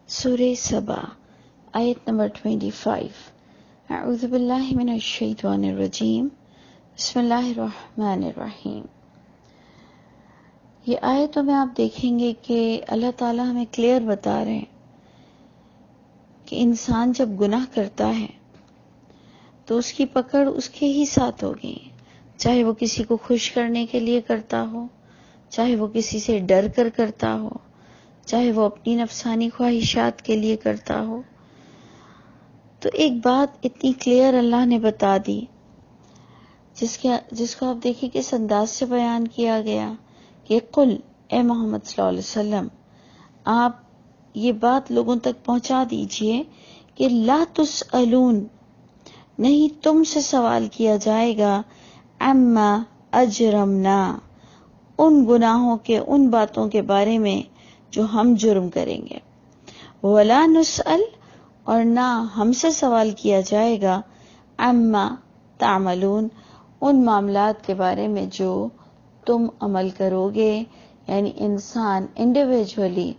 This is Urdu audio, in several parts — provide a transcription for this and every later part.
سورہ سبا آیت نمبر 25۔ اعوذ باللہ من الشیطان الرجیم، بسم اللہ الرحمن الرحیم۔ یہ آیتوں میں آپ دیکھیں گے کہ اللہ تعالیٰ ہمیں کلیئر بتا رہے ہیں کہ انسان جب گناہ کرتا ہے تو اس کی پکڑ اس کے ہی ساتھ ہوگی، چاہے وہ کسی کو خوش کرنے کے لیے کرتا ہو، چاہے وہ کسی سے ڈر کر کرتا ہو، چاہے وہ اپنی نفسانی خواہشات کے لیے کرتا ہو۔ تو ایک بات اتنی کلیئر اللہ نے بتا دی جس کو آپ دیکھیں کہ اس انداز سے بیان کیا گیا کہ قل، اے محمد صلی اللہ علیہ وسلم، آپ یہ بات لوگوں تک پہنچا دیجئے کہ لا تسألون، نہیں تم سے سوال کیا جائے گا، اما اجرمنا، ان گناہوں کے، ان باتوں کے بارے میں جو ہم جرم کریں گے، ولا نسأل، اور نہ ہم سے سوال کیا جائے گا، اما تعملون، ان معاملات کے بارے میں جو تم عمل کرو گے۔ یعنی انسان انڈیویجولی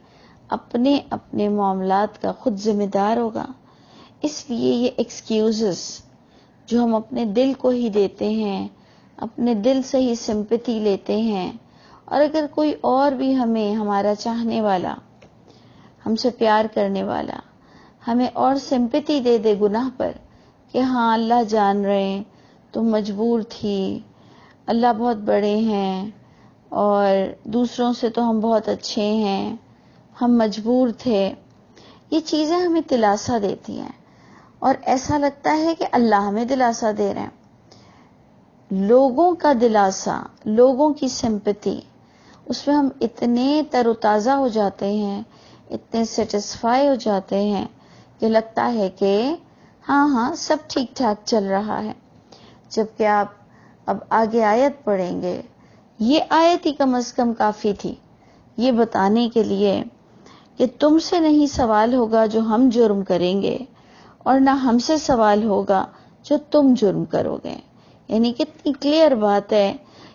اپنے اپنے معاملات کا خود ذمہ دار ہوگا۔ اس لیے یہ ایکسکیوزز جو ہم اپنے دل کو ہی دیتے ہیں، اپنے دل سے ہی سمپتھی لیتے ہیں، اور اگر کوئی اور بھی ہمیں، ہمارا چاہنے والا، ہم سے پیار کرنے والا ہمیں اور سمپتھی دے دے گناہ پر کہ ہاں اللہ جان رہے ہیں، تم مجبور تھی، اللہ بہت بڑے ہیں، اور دوسروں سے تو ہم بہت اچھے ہیں، ہم مجبور تھے، یہ چیزیں ہمیں دلاسا دیتی ہیں، اور ایسا لگتا ہے کہ اللہ ہمیں دلاسا دے رہے ہیں۔ لوگوں کا دلاسا، لوگوں کی سمپتھی، اس میں ہم اتنے تر و تازہ ہو جاتے ہیں، اتنے سیٹسفائی ہو جاتے ہیں کہ لگتا ہے کہ ہاں سب ٹھیک ٹھاک چل رہا ہے۔ جبکہ آپ اب آگے آیت پڑھیں گے، یہ آیت ہی کم از کم کافی تھی یہ بتانے کے لیے کہ تم سے نہیں سوال ہوگا جو ہم جرم کریں گے، اور نہ ہم سے سوال ہوگا جو تم جرم کرو گے۔ یعنی کتنی کلیئر بات ہے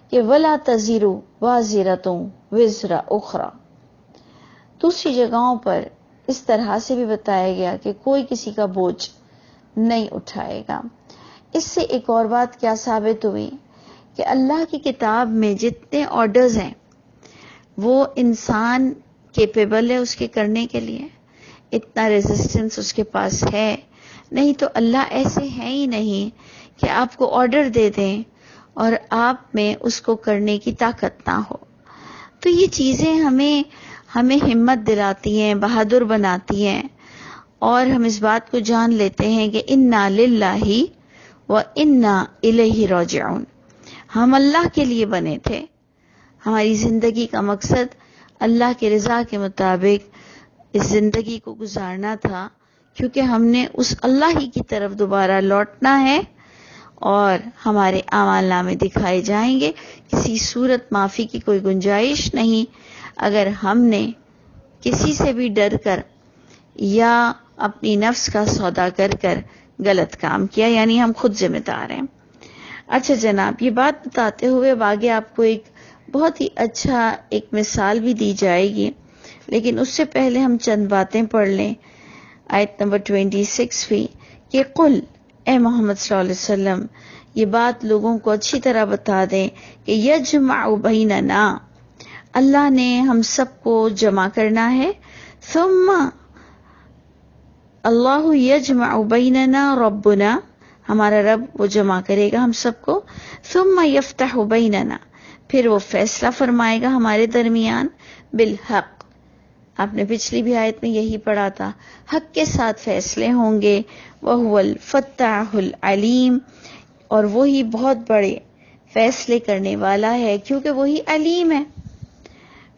کہ وَلَا تَزِرُ وَازِرَةٌ وِزْرَ أُخْرَى۔ دوسری جگہوں پر اس طرح سے بھی بتایا گیا کہ کوئی کسی کا بوجھ نہیں اٹھائے گا۔ اس سے ایک اور بات کیا ثابت ہوئی کہ اللہ کی کتاب میں جتنے آرڈرز ہیں وہ انسان کیپیبل ہے اس کے کرنے کے لیے، اتنا ریزسٹنس اس کے پاس ہے نہیں، تو اللہ ایسے ہے ہی نہیں کہ آپ کو آرڈر دے دیں اور آپ میں اس کو کرنے کی طاقت نہ ہو۔ تو یہ چیزیں ہمیں ہمت دلاتی ہیں، بہادر بناتی ہیں، اور ہم اس بات کو جان لیتے ہیں کہ انا للہ و انا الیہ راجعون، ہم اللہ کے لیے بنے تھے، ہماری زندگی کا مقصد اللہ کے رضا کے مطابق اس زندگی کو گزارنا تھا، کیونکہ ہم نے اس اللہ ہی کی طرف دوبارہ لوٹنا ہے، اور ہمارے اعمال نامے دکھائے جائیں گے، کسی صورت معافی کی کوئی گنجائش نہیں۔ اگر ہم نے کسی سے بھی ڈر کر یا اپنی نفس کا سودا کر غلط کام کیا، یعنی ہم خود ذمہ دار ہیں۔ اچھا جناب، یہ بات بتاتے ہوئے آگے آپ کو ایک بہت ہی اچھا ایک مثال بھی دی جائے گی، لیکن اس سے پہلے ہم چند باتیں پڑھ لیں۔ آیت نمبر 26 بھی کہ قل، اے محمد صلی اللہ علیہ وسلم، یہ بات لوگوں کو اچھی طرح بتا دیں کہ یجمع بیننا، اللہ نے ہم سب کو جمع کرنا ہے، ثم اللہ یجمع بیننا ربنا، ہمارا رب وہ جمع کرے گا ہم سب کو، ثم یفتح بیننا، پھر وہ فیصلہ فرمائے گا ہمارے درمیان، بالحق، آپ نے پچھلی بھی آیت میں یہی پڑھا تھا، حق کے ساتھ فیصلے ہوں گے، وَهُوَ الْفَتَّاحُ الْعَلِيمُ، اور وہی بہت بڑے فیصلے کرنے والا ہے، کیونکہ وہی علیم ہے،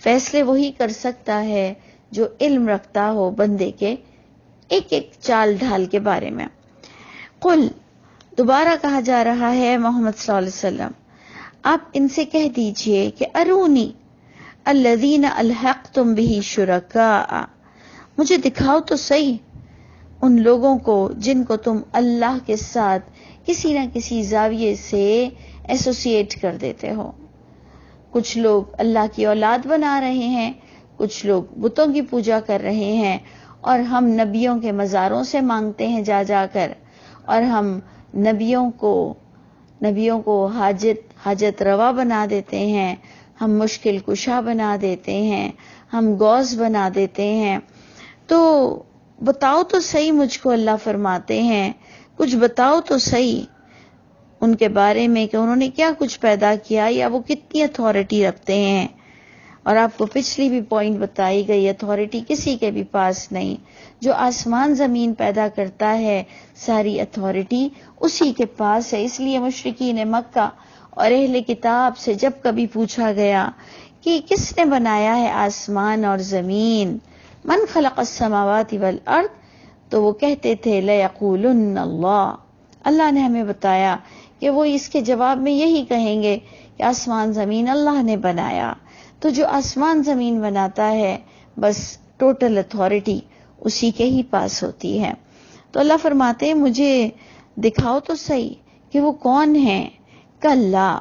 فیصلے وہی کر سکتا ہے جو علم رکھتا ہو بندے کے ایک ایک چال ڈھال کے بارے میں۔ قل، دوبارہ کہا جا رہا ہے محمد صلی اللہ علیہ وسلم، آپ ان سے کہہ دیجئے کہ ارونی الذین الحقتم بہ شرکاء، مجھے دکھاؤ تو صحیح ان لوگوں کو جن کو تم اللہ کے ساتھ کسی نہ کسی زاویے سے ایسوسیٹ کر دیتے ہو۔ کچھ لوگ اللہ کی اولاد بنا رہے ہیں، کچھ لوگ بتوں کی پوجا کر رہے ہیں، اور ہم نبیوں کے مزاروں سے مانگتے ہیں جا جا کر، اور ہم نبیوں کو حاجت روا بنا دیتے ہیں، ہم مشکل کشا بنا دیتے ہیں، ہم غوث بنا دیتے ہیں. تو بتاؤ تو صحیح مجھ کو، اللہ فرماتے ہیں کچھ بتاؤ تو صحیح ان کے بارے میں کہ انہوں نے کیا کچھ پیدا کیا، یا وہ کتنی اتھارٹی رکھتے ہیں. اور آپ کو پچھلی بھی پوائنٹ بتائی گئی، اتھارٹی کسی کے بھی پاس نہیں. جو آسمان زمین پیدا کرتا ہے ساری اتھارٹی اسی کے پاس ہے. اس لیے مشرکین مکہ اور اہل کتاب سے جب کبھی پوچھا گیا کہ کس نے بنایا ہے آسمان اور زمین، من خلق السماوات والارض، تو وہ کہتے تھے لَيَقُولُنَّ اللَّهُ. اللہ نے ہمیں بتایا کہ وہ اس کے جواب میں یہی کہیں گے کہ آسمان زمین اللہ نے بنایا. تو جو آسمان زمین بناتا ہے بس ٹوٹل اتھارٹی اسی کے ہی پاس ہوتی ہے. تو اللہ فرماتے ہیں مجھے دکھاؤ تو صحیح کہ وہ کون ہیں. کلا،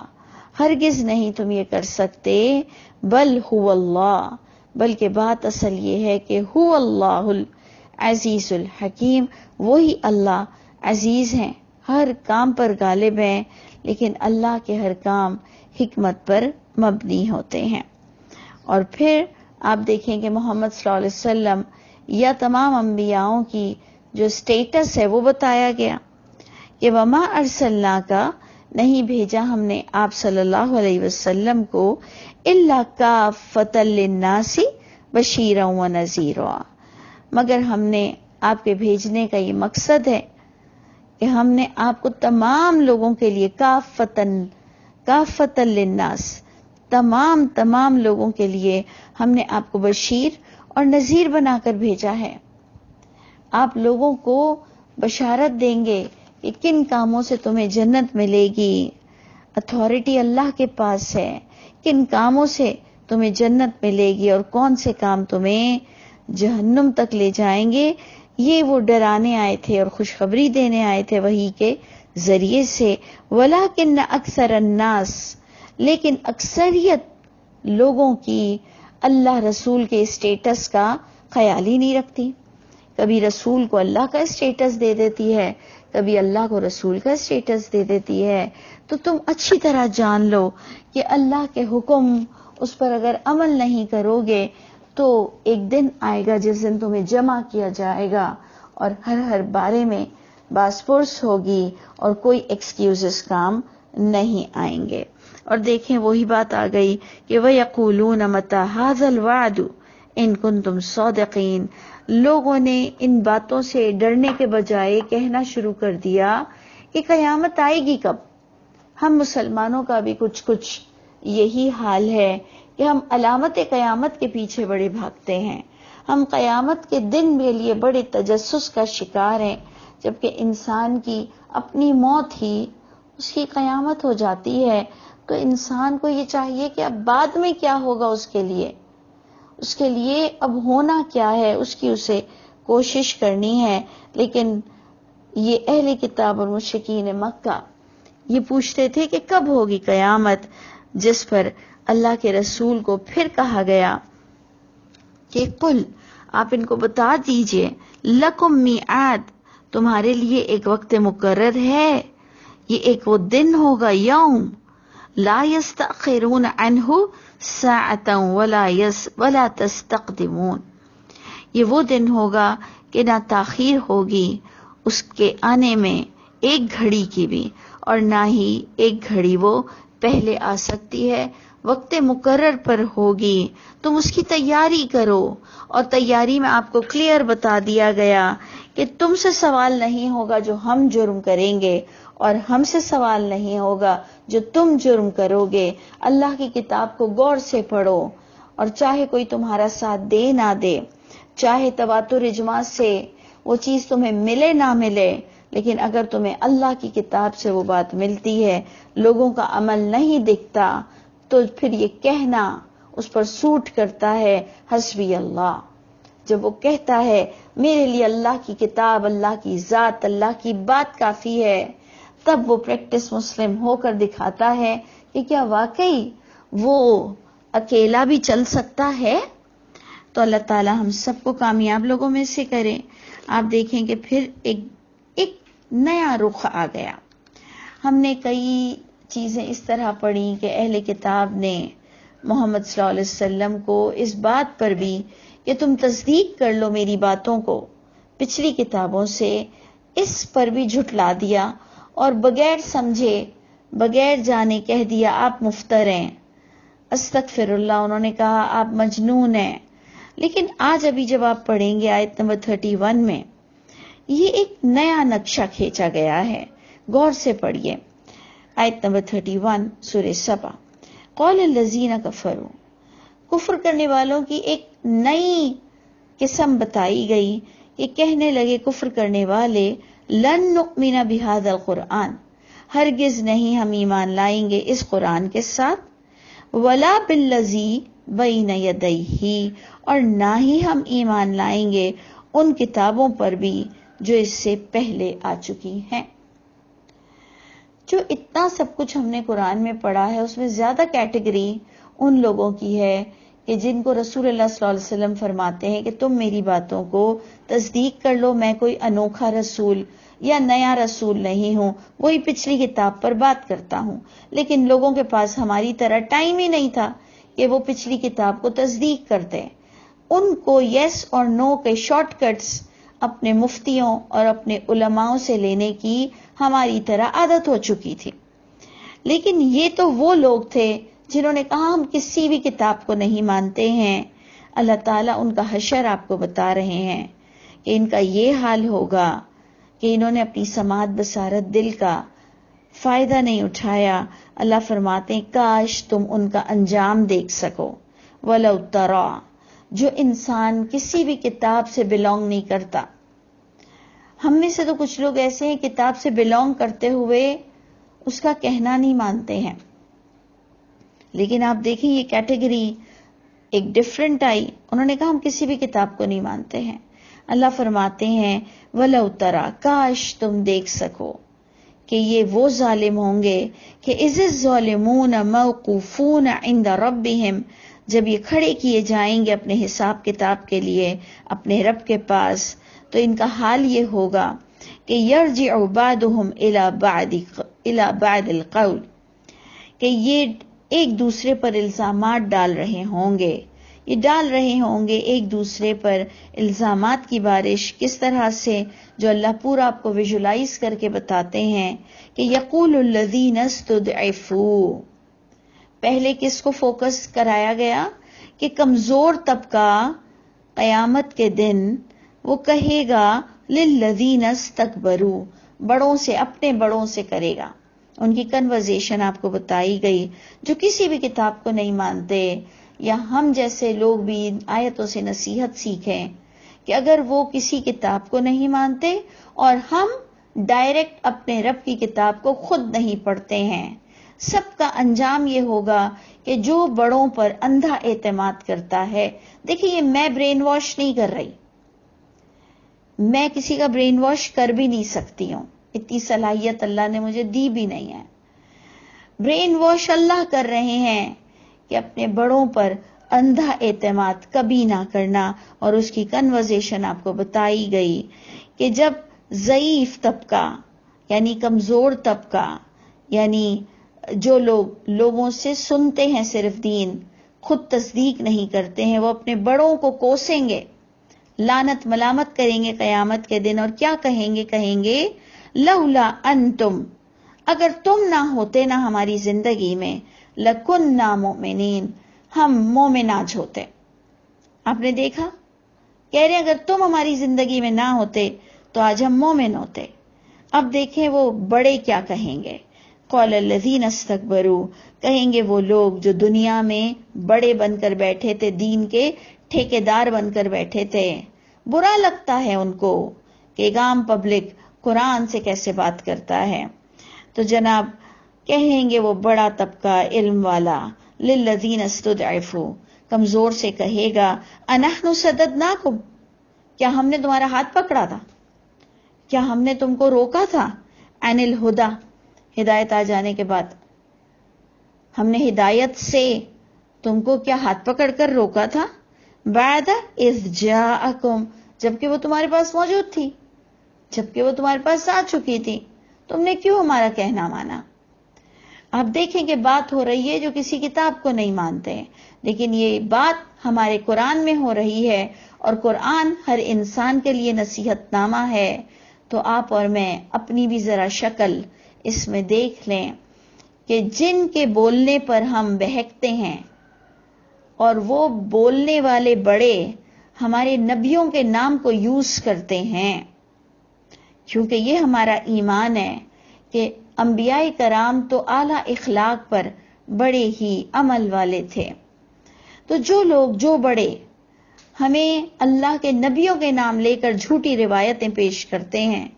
ہرگز نہیں تم یہ کر سکتے. بل هو اللہ، بلکہ بات اصل یہ ہے کہ هو اللہ العزیز الحکیم، وہی اللہ عزیز ہیں، ہر کام پر غالب ہیں، لیکن اللہ کے ہر کام حکمت پر مبنی ہوتے ہیں. اور پھر آپ دیکھیں کہ محمد صلی اللہ علیہ وسلم یا تمام انبیاءوں کی جو سٹیٹس ہے وہ بتایا گیا کہ وما ارسلناک، نہیں بھیجا ہم نے آپ صلی اللہ علیہ وسلم کو الا کافۃ للناس بشیرا ونذیرا، مگر ہم نے آپ کے بھیجنے کا یہ مقصد ہے کہ ہم نے آپ کو تمام لوگوں کے لیے کافۃ للناس، تمام لوگوں کے لیے ہم نے آپ کو بشیر اور نذیر بنا کر بھیجا ہے. آپ لوگوں کو بشارت دیں گے کہ کن کاموں سے تمہیں جنت ملے گی، اتھارٹی اللہ کے پاس ہے، کن کاموں سے تمہیں جنت ملے گی اور کون سے کام تمہیں جہنم تک لے جائیں گے. یہ وہ ڈرانے آئے تھے اور خوشخبری دینے آئے تھے وحی کے ذریعے سے. وَلَكِنَّ أَكْثَرَ النَّاسِ، لیکن اکثریت لوگوں کی اللہ رسول کے اسٹیٹس کا خیال ہی نہیں رکھتی. کبھی رسول کو اللہ کا اسٹیٹس دے دیتی ہے، کبھی اللہ کو رسول کا اسٹیٹس دے دیتی ہے. تو تم اچھی طرح جان لو کہ اللہ کے حکم اس پر اگر عمل نہیں کرو گے تو ایک دن آئے گا جس دن تمہیں جمع کیا جائے گا اور ہر بارے میں باس پرس ہوگی اور کوئی ایکسکیوزز کام نہیں آئیں گے. اور دیکھیں وہی بات آ گئی کہ وَيَقُولُونَ مَتَى هَذَا الْوَعْدُ إِن كُنتُمْ صَادِقِينَ. لوگوں نے ان باتوں سے ڈرنے کے بجائے کہنا شروع کر دیا کہ قیامت آئے گی کب. ہم مسلمانوں کا بھی کچھ یہی حال ہے کہ ہم علامت قیامت کے پیچھے بڑے بھاگتے ہیں. ہم قیامت کے دن کے لیے بڑے تجسس کا شکار ہیں، جبکہ انسان کی اپنی موت ہی اس کی قیامت ہو جاتی ہے. تو انسان کو یہ چاہیے کہ اب بعد میں کیا ہوگا، اس کے لیے اب ہونا کیا ہے، اس کی اسے کوشش کرنی ہے. لیکن یہ اہل کتاب اور مشرکین مکہ یہ پوچھتے تھے کہ کب ہوگی قیامت، جس پر اللہ کے رسول کو پھر کہا گیا کہ قل، آپ ان کو بتا دیجئے، لکم میعاد، تمہارے لیے ایک وقت مقرر ہے، یہ ایک وہ دن ہوگا، یوم لا یستأخرون عنہ ساعتا ولا تستقدمون. یہ وہ دن ہوگا کہ نہ تاخیر ہوگی اس کے آنے میں ایک گھڑی کی بھی، اور نہ ہی ایک گھڑی وہ پہلے آ سکتی ہے. وقت مقرر پر ہوگی، تم اس کی تیاری کرو. اور تیاری میں آپ کو کلیئر بتا دیا گیا کہ تم سے سوال نہیں ہوگا جو ہم جرم کریں گے، اور ہم سے سوال نہیں ہوگا جو تم جرم کرو گے. اللہ کی کتاب کو غور سے پڑھو، اور چاہے کوئی تمہارا ساتھ دے نہ دے، چاہے تواتر اجماع سے وہ چیز تمہیں ملے نہ ملے، لیکن اگر تمہیں اللہ کی کتاب سے وہ بات ملتی ہے، لوگوں کا عمل نہیں دکھتا، تو پھر یہ کہنا اس پر سوٹ کرتا ہے حسبی اللہ. جب وہ کہتا ہے میرے لیے اللہ کی کتاب، اللہ کی ذات، اللہ کی بات کافی ہے، تب وہ پریکٹس مسلم ہو کر دکھاتا ہے کہ کیا واقعی وہ اکیلا بھی چل سکتا ہے. تو اللہ تعالیٰ ہم سب کو کامیاب لوگوں میں سے کرے۔ آپ دیکھیں کہ پھر ایک نیا رخ آ گیا۔ ہم نے کئی چیزیں اس طرح پڑھی کہ اہل کتاب نے محمد صلی اللہ علیہ وسلم کو اس بات پر بھی کہ تم تصدیق کر لو میری باتوں کو پچھلی کتابوں سے، اس پر بھی جھٹلا دیا اور بغیر سمجھے بغیر جانے کہہ دیا آپ مفتر ہیں، استغفر اللہ، انہوں نے کہا آپ مجنون ہیں۔ لیکن آج ابھی جب آپ پڑھیں گے آیت نمبر 31 میں یہ ایک نیا نقشہ کھینچا گیا ہے، غور سے پڑھیے آیت نمبر 31 سورہ سبا۔ قول الذین کفروا، کفر کرنے والوں کی ایک نئی قسم بتائی گئی کہ کہنے لگے کفر کرنے والے لن نؤمن بہذا القرآن، ہرگز نہیں ہم ایمان لائیں گے اس قرآن کے ساتھ، ولا بالذی بین یدیہ، اور نہ ہی ہم ایمان لائیں گے ان کتابوں پر بھی جو اس سے پہلے آ چکی ہیں۔ جو اتنا سب کچھ ہم نے قرآن میں پڑھا ہے اس میں زیادہ کیٹیگری ان لوگوں کی ہے کہ جن کو رسول اللہ صلی اللہ علیہ وسلم فرماتے ہیں کہ تم میری باتوں کو تصدیق کر لو، میں کوئی انوکھا رسول یا نیا رسول نہیں ہوں، وہی پچھلی کتاب پر بات کرتا ہوں۔ لیکن لوگوں کے پاس ہماری طرح ٹائم ہی نہیں تھا کہ وہ پچھلی کتاب کو تصدیق کرتے۔ ان کو یس اور نو کے شارٹ کٹس اپنے مفتیوں اور اپنے علماؤں سے لینے کی ہماری طرح عادت ہو چکی تھی۔ لیکن یہ تو وہ لوگ تھے جنہوں نے کہا ہم کسی بھی کتاب کو نہیں مانتے ہیں۔ اللہ تعالیٰ ان کا حشر آپ کو بتا رہے ہیں کہ ان کا یہ حال ہوگا کہ انہوں نے اپنی سماعت بصارت دل کا فائدہ نہیں اٹھایا۔ اللہ فرماتے ہیں کاش تم ان کا انجام دیکھ سکو۔ وَلَوْ تَرَىٰ، جو انسان کسی بھی کتاب سے بلونگ نہیں کرتا، ہم میں سے تو کچھ لوگ ایسے ہیں کتاب سے بلونگ کرتے ہوئے اس کا کہنا نہیں مانتے ہیں، لیکن آپ دیکھیں یہ کیٹیگری ایک ڈیفرنٹ آئی، انہوں نے کہا ہم کسی بھی کتاب کو نہیں مانتے ہیں۔ اللہ فرماتے ہیں وَلَوْ تَرَىٰ، کاش تم دیکھ سکو کہ یہ وہ ظالم ہوں گے کہ اِذِ الظَّالِمُونَ مَوْقُوفُونَ عِندَ رَبِّهِمْ، جب یہ کھڑے کیے جائیں گے اپنے حساب کتاب کے لیے اپنے رب کے پاس، تو ان کا حال یہ ہوگا کہ یرجع بعضهم الى بعض القول، کہ یہ ایک دوسرے پر الزامات ڈال رہے ہوں گے، یہ ڈال رہے ہوں گے ایک دوسرے پر الزامات کی بارش۔ کس طرح سے؟ جو اللہ پورا آپ کو ویژولائز کر کے بتاتے ہیں کہ یقول الذین استضعفوا، پہلے کس کو فوکس کرایا گیا کہ کمزور طبقہ قیامت کے دن وہ کہے گا للذین استکبروا، بڑوں سے، اپنے بڑوں سے کرے گا۔ ان کی کنورزیشن آپ کو بتائی گئی، جو کسی بھی کتاب کو نہیں مانتے، یا ہم جیسے لوگ بھی آیتوں سے نصیحت سیکھیں کہ اگر وہ کسی کتاب کو نہیں مانتے اور ہم ڈائریکٹ اپنے رب کی کتاب کو خود نہیں پڑھتے ہیں، سب کا انجام یہ ہوگا کہ جو بڑوں پر اندھا اعتماد کرتا ہے، دیکھیں یہ میں برین واش نہیں کر رہی، میں کسی کا برین واش کر بھی نہیں سکتی ہوں، اتنی صلاحیت اللہ نے مجھے دی بھی نہیں ہے۔ برین واش اللہ کر رہے ہیں کہ اپنے بڑوں پر اندھا اعتماد کبھی نہ کرنا، اور اس کی کنورزیشن آپ کو بتائی گئی کہ جب ضعیف طبقہ یعنی کمزور طبقہ، یعنی جو لوگوں سے سنتے ہیں صرف دین، خود تصدیق نہیں کرتے ہیں، وہ اپنے بڑوں کو کوسیں گے، لعنت ملامت کریں گے قیامت کے دن، اور کیا کہیں گے لولا انتم، اگر تم نہ ہوتے نا ہماری زندگی میں، لکننا مؤمنین، ہم مومن آج ہوتے۔ آپ نے دیکھا، کہہ رہے اگر تم ہماری زندگی میں نہ ہوتے تو آج ہم مومن ہوتے۔ اب دیکھیں وہ بڑے کیا کہیں گے، قول الذین استکبروا، کہیں گے وہ لوگ جو دنیا میں بڑے بن کر بیٹھے تھے، دین کے ٹھیکیدار بن کر بیٹھے تھے، برا لگتا ہے ان کو کہ ایک عام پبلک قرآن سے کیسے بات کرتا ہے۔ تو جناب کہیں گے وہ بڑا طبقہ علم والا للذین استضعفوا، کمزور سے کہے گا انحن صددناکم، کیا ہم نے تمہارا ہاتھ پکڑا تھا، کیا ہم نے تم کو روکا تھا، عن الہدی، ہدایت آ جانے کے بعد ہم نے ہدایت سے تم کو کیا ہاتھ پکڑ کر روکا تھا؟ بعد اذ جاءکم، جبکہ وہ تمہارے پاس موجود تھی، جبکہ وہ تمہارے پاس آ چکی تھی، تم نے کیوں ہمارا کہنا مانا؟ آپ دیکھیں کہ بات ہو رہی ہے جو کسی کتاب کو نہیں مانتے ہیں، لیکن یہ بات ہمارے قرآن میں ہو رہی ہے، اور قرآن ہر انسان کے لیے نصیحت نامہ ہے۔ تو آپ اور میں اپنی بھی ذرا شکل اس میں دیکھ لیں کہ جن کے بولنے پر ہم بہکتے ہیں، اور وہ بولنے والے بڑے ہمارے نبیوں کے نام کو یوز کرتے ہیں، کیونکہ یہ ہمارا ایمان ہے کہ انبیاء کرام تو اعلیٰ اخلاق پر بڑے ہی عمل والے تھے۔ تو جو لوگ، جو بڑے ہمیں اللہ کے نبیوں کے نام لے کر جھوٹی روایتیں پیش کرتے ہیں،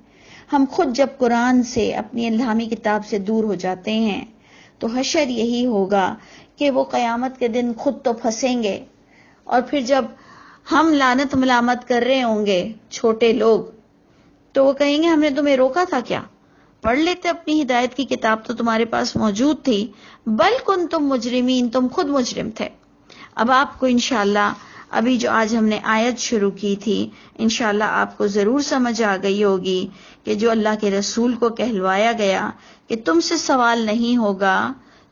ہم خود جب قرآن سے، اپنی الہامی کتاب سے دور ہو جاتے ہیں تو حشر یہی ہوگا کہ وہ قیامت کے دن خود تو پھنسیں گے، اور پھر جب ہم لعنت ملامت کر رہے ہوں گے چھوٹے لوگ، تو وہ کہیں گے ہم نے تمہیں روکا تھا کیا؟ پڑھ لیتے اپنی ہدایت کی کتاب تو تمہارے پاس موجود تھی، بل کنتم مجرمین، تم خود مجرم تھے۔ اب آپ کو انشاءاللہ ابھی جو آج ہم نے آیت شروع کی تھی، انشاءاللہ آپ کو ضرور سمجھ آ گئی ہوگی کہ جو اللہ کے رسول کو کہلوایا گیا کہ تم سے سوال نہیں ہوگا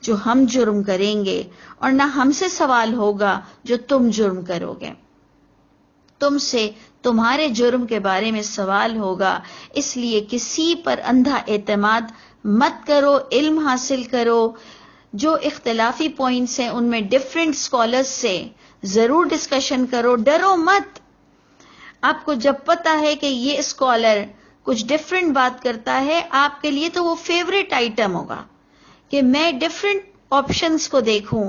جو ہم جرم کریں گے، اور نہ ہم سے سوال ہوگا جو تم جرم کرو گے، تم سے تمہارے جرم کے بارے میں سوال ہوگا۔ اس لیے کسی پر اندھا اعتماد مت کرو، علم حاصل کرو، جو اختلافی پوائنٹس ہیں ان میں ڈیفرنٹ اسکالرز سے ضرور ڈسکشن کرو، ڈرو مت۔ آپ کو جب پتا ہے کہ یہ اسکالر کچھ ڈیفرنٹ بات کرتا ہے، آپ کے لیے تو وہ فیوریٹ آئٹم ہوگا کہ میں ڈیفرنٹ آپشنز کو دیکھوں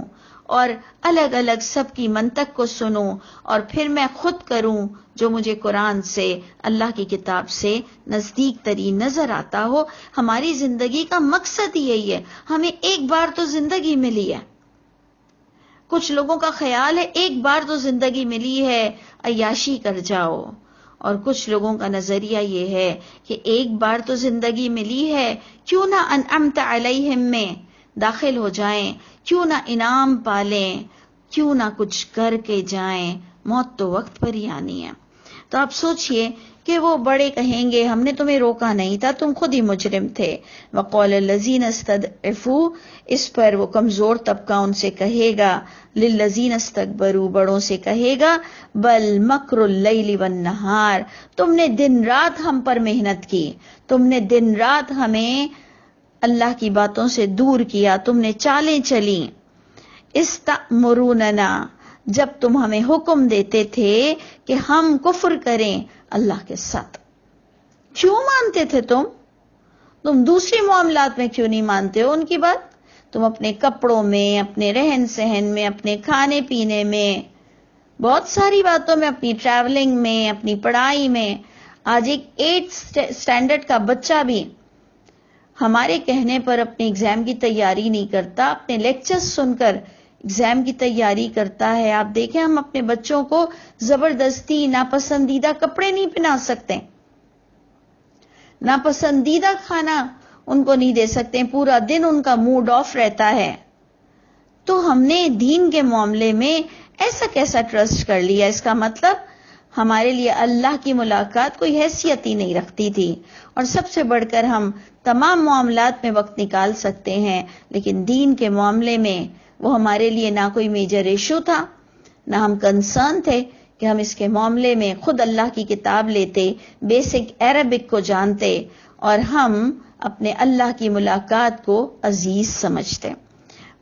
اور الگ الگ سب کی منطق کو سنوں، اور پھر میں خود کروں جو مجھے قرآن سے، اللہ کی کتاب سے نزدیک ترین نظر آتا ہو۔ ہماری زندگی کا مقصد یہی ہے، ہمیں ایک بار تو زندگی ملی ہے۔ کچھ لوگوں کا خیال ہے ایک بار تو زندگی ملی ہے، عیاشی کر جاؤ، اور کچھ لوگوں کا نظریہ یہ ہے کہ ایک بار تو زندگی ملی ہے، کیوں نہ انعمت علیہم میں داخل ہو جائیں، کیوں نہ انعام پالیں، کیوں نہ کچھ کر کے جائیں، موت تو وقت پر ہی آنی ہے۔ تو آپ سوچئے کہ وہ بڑے کہیں گے ہم نے تمہیں روکا نہیں تھا، تم خود ہی مجرم تھے۔ وقال الذین استضعفوا، اس پر وہ کمزور طبقہ ان سے کہے گا، للذین استکبروا، بڑوں سے کہے گا، بل مکر اللیل والنہار، تم نے دن رات ہم پر محنت کی، تم نے دن رات ہمیں اللہ کی باتوں سے دور کیا، تم نے چالیں چلیں۔ استأمروننا، جب تم ہمیں حکم دیتے تھے کہ ہم کفر کریں اللہ کے ساتھ، کیوں مانتے تھے تم دوسری معاملات میں کیوں نہیں مانتے ہو ان کی بات؟ تم اپنے کپڑوں میں، اپنے رہن سہن میں، اپنے کھانے پینے میں، بہت ساری باتوں میں، اپنی ٹریولنگ میں، اپنی پڑھائی میں۔ آج ایک 8 اسٹینڈرڈ کا بچہ بھی ہمارے کہنے پر اپنے ایگزام کی تیاری نہیں کرتا، اپنے لیکچر سن کر ایگزام کی تیاری کرتا ہے۔ آپ دیکھیں ہم اپنے بچوں کو زبردستی ناپسندیدہ کپڑے نہیں پہنا سکتے، ناپسندیدہ کھانا ان کو نہیں دے سکتے، پورا دن ان کا موڈ آف رہتا ہے۔ تو ہم نے دین کے معاملے میں ایسا کیسا ٹرسٹ کر لیا؟ اس کا مطلب ہمارے لیے اللہ کی ملاقات کوئی حیثیت ہی نہیں رکھتی تھی، اور سب سے بڑھ کر ہم تمام معاملات میں وقت نکال سکتے ہیں، لیکن دین کے معاملے میں وہ ہمارے لیے نہ کوئی میجر ایشو تھا، نہ ہم کنسرن تھے کہ ہم اس کے معاملے میں خود اللہ کی کتاب لیتے، بیسک عربک کو جانتے، اور ہم اپنے اللہ کی ملاقات کو عزیز سمجھتے۔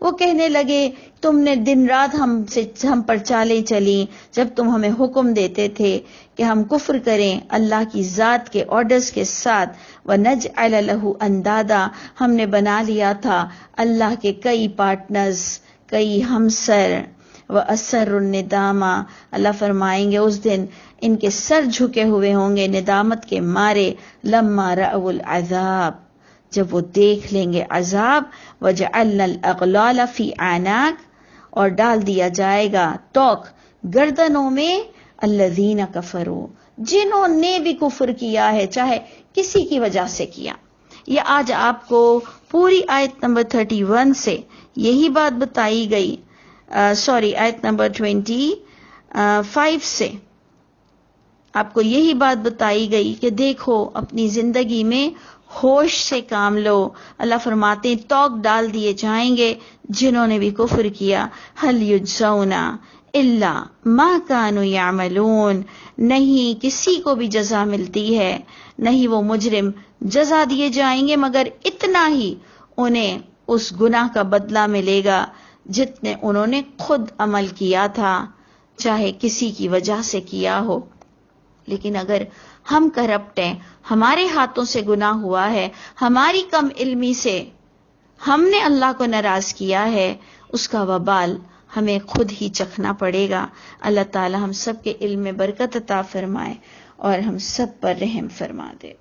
وہ کہنے لگے تم نے دن رات ہم پر چالیں چلی جب تم ہمیں حکم دیتے تھے کہ ہم کفر کریں اللہ کی ذات کے آرڈرز کے ساتھ، وَنَجْعَلَ لَهُ أَنْدَادًا، ہم نے بنا لیا تھا اللہ کے کئی پارٹنرز، کئی ہمسر۔ وَأَسَرُّ النِّدَامَ، اللہ فرمائیں گے اس دن ان کے سر جھکے ہوئے ہوں گے ندامت کے مارے، لَمَّا رَأَوُا الْعَذَابَ، جب وہ دیکھ لیں گے عذاب، وَجَعَلْنَا الْأَغْلَالَ فِي أَعْنَاقٍ، اور ڈال دیا جائے گا توق گردنوں میں، الَّذِينَ كَفَرُوا، جنہوں نے بھی کفر کیا ہے، چاہے کسی کی وجہ سے کیا۔ یہ آج آپ کو پوری آیت نمبر 31 سے یہی بات بتائی گئی، آیت نمبر 20 5 سے آپ کو یہی بات بتائی گئی کہ دیکھو اپنی زندگی میں ہوش سے کام لو. اللہ فرماتے ہیں توق ڈال دیے جائیں گے جنہوں نے بھی کفر کیا. هل یجزون الا ما كانوا يعملون، نہیں کسی کو بھی جزا ملتی ہے، نہیں وہ مجرم جزا دیے جائیں گے مگر اتنا ہی انہیں اس گناہ کا بدلہ ملے گا جتنے انہوں نے خود عمل کیا تھا، چاہے کسی کی وجہ سے کیا ہو. لیکن اگر ہم کرپٹ ہیں، ہمارے ہاتھوں سے گناہ ہوا ہے، ہماری کم علمی سے ہم نے اللہ کو ناراض کیا ہے، اس کا وبال ہمیں خود ہی چکھنا پڑے گا. اللہ تعالی ہم سب کے علم میں برکت عطا فرمائے اور ہم سب پر رحم فرما دے.